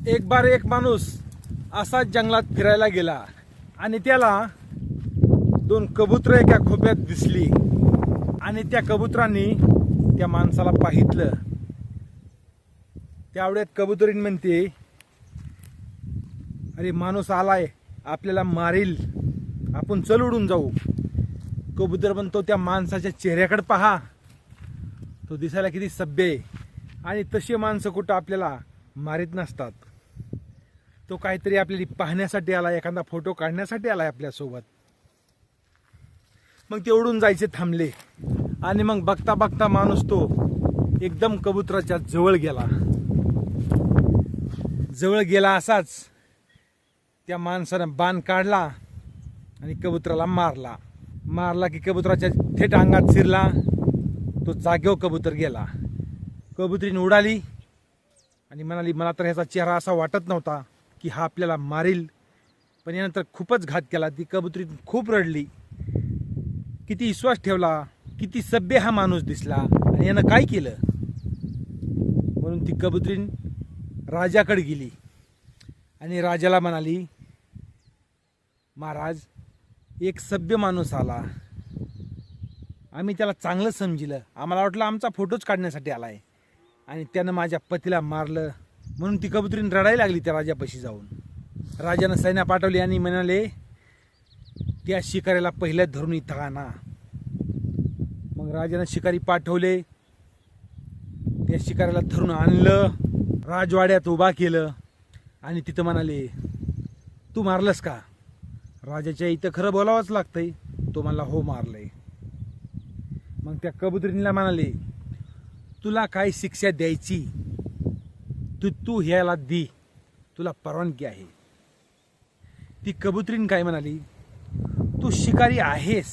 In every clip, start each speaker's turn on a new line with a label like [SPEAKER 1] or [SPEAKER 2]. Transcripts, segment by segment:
[SPEAKER 1] एक बार एक माणूस असाच जंगलात फिरायला गेला आणि त्याला दोन कबुतर एका खोप्यात दिसली आणि त्या कबुतरांनी त्या माणसाला पाहितलं. त्यावेळेत कबुतरीण म्हणते, अरे माणूस आलाय, आपल्याला मारील, आपण चल उडून जाऊ. कबूतर म्हणतो, त्या माणसाच्या चेहऱ्याकडे पहा, तो दिसायला किती सभ्य आहे. आणि तशी माणसं कुठं आपल्याला मारीत नसतात. तो काहीतरी आपल्याला पाहण्यासाठी आला, एखादा फोटो काढण्यासाठी आलाय आपल्यासोबत. मग ते उडून जायचे थांबले आणि मग बघता बघता माणूस तो एकदम कबुतराच्या जवळ गेला. असाच त्या माणसानं बाण काढला आणि कबुतराला मारला की कबुतराच्या थेट अंगात शिरला. तो जागेवर कबूतर गेला. कबुतरीने उडाली आणि म्हणाली, मला तर ह्याचा चेहरा असा वाटत नव्हता की हा आपल्याला मारील, पण यानंतर खूपच घात केला. ती कबुतरी खूप रडली. किती विश्वास ठेवला, किती सभ्य हा माणूस दिसला आणि यानं काय केलं. म्हणून ती कबुतरीण राजाकडे गेली आणि राजाला म्हणाली, महाराज, एक सभ्य माणूस आला, आम्ही त्याला चांगलं समजिलं, आम्हाला वाटलं आमचा फोटोच काढण्यासाठी आलाय आणि त्यानं माझ्या पतीला मारलं. म्हणून ती कबुतरीण रडायला लागली त्या राजापाशी जाऊन. राजानं सैन्य पाठवली आणि म्हणाले, त्या शिकाऱ्याला पहिल्या धरून इथं आणा. मग राजानं शिकारी पाठवले. त्या शिकाऱ्याला धरून आणलं, राजवाड्यात उभा केलं आणि तिथं म्हणाले, तू मारलंस का. राजाच्या इथं खरं बोलावंच लागतंय. तो म्हणला, हो मारलंय. मग त्या कबुतरीला म्हणाले, तुला काय शिक्षा द्यायची तू ह्याला दे, तुला परवानगी आहे. ती कबुतरीण काय म्हणाली, तू शिकारी आहेस,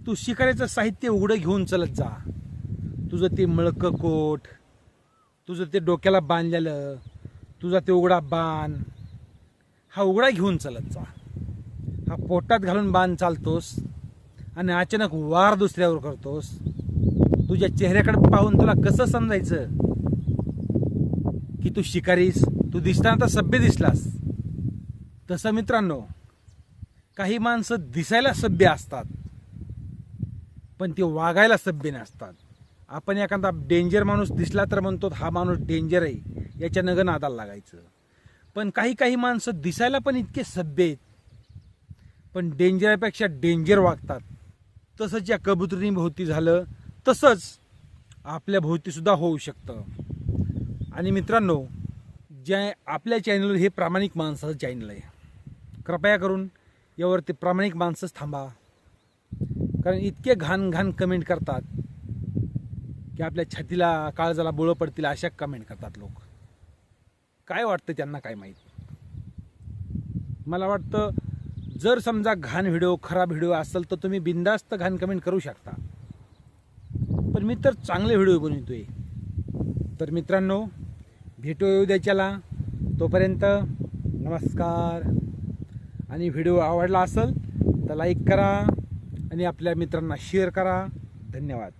[SPEAKER 1] तू शिकारीचं साहित्य उघडं घेऊन चलत जा. तुझं ते मळकं कोट, तुझं ते डोक्याला बांधलेलं, तुझा ते उघडा बाण, हा उघडा घेऊन चलत जा. हा पोटात घालून बाण चालतोस आणि अचानक वार दुसऱ्यावर करतोस. तुझ्या चेहऱ्याकडे पाहून तुला कसं समजायचं की तू शिकारीस. तू दिसताना तर सभ्य दिसलास. तसं मित्रांनो, काही माणसं दिसायला सभ्य असतात पण ते वागायला सभ्य नसतात. आपण एखादा डेंजर माणूस दिसला तर म्हणतो, हा माणूस डेंजर आहे, याच्या नगं नादाला लागायचं. पण काही माणसं दिसायला पण इतके सभ्य आहेत पण डेंजरपेक्षा डेंजर वागतात. तसंच या कबुतरी भोवती झालं, तसंच आपल्या भोवती सुद्धा होऊ शकतं. आणि मित्रांनो, जे आपल्या चॅनलवर हे प्रामाणिक माणसाचं चॅनल आहे, कृपया करून यावरती प्रामाणिक माणसंच थांबा. कारण इतके घाण कमेंट करतात की आपल्या छातीला काळजाला बोळं पडतील अशा कमेंट करतात लोक. काय वाटतं त्यांना काय माहीत. मला वाटतं जर समजा घाण व्हिडिओ, खराब व्हिडिओ असेल तर तुम्ही बिनधास्त घाण कमेंट करू शकता, पण मी तर चांगले व्हिडिओ बनवतोय. तर मित्रांनो, भेटू उद्याच्याला. तोपर्यंत नमस्कार. आणि व्हिडिओ आवडला असेल तर लाईक करा आणि आपल्या मित्रांना शेअर करा. धन्यवाद.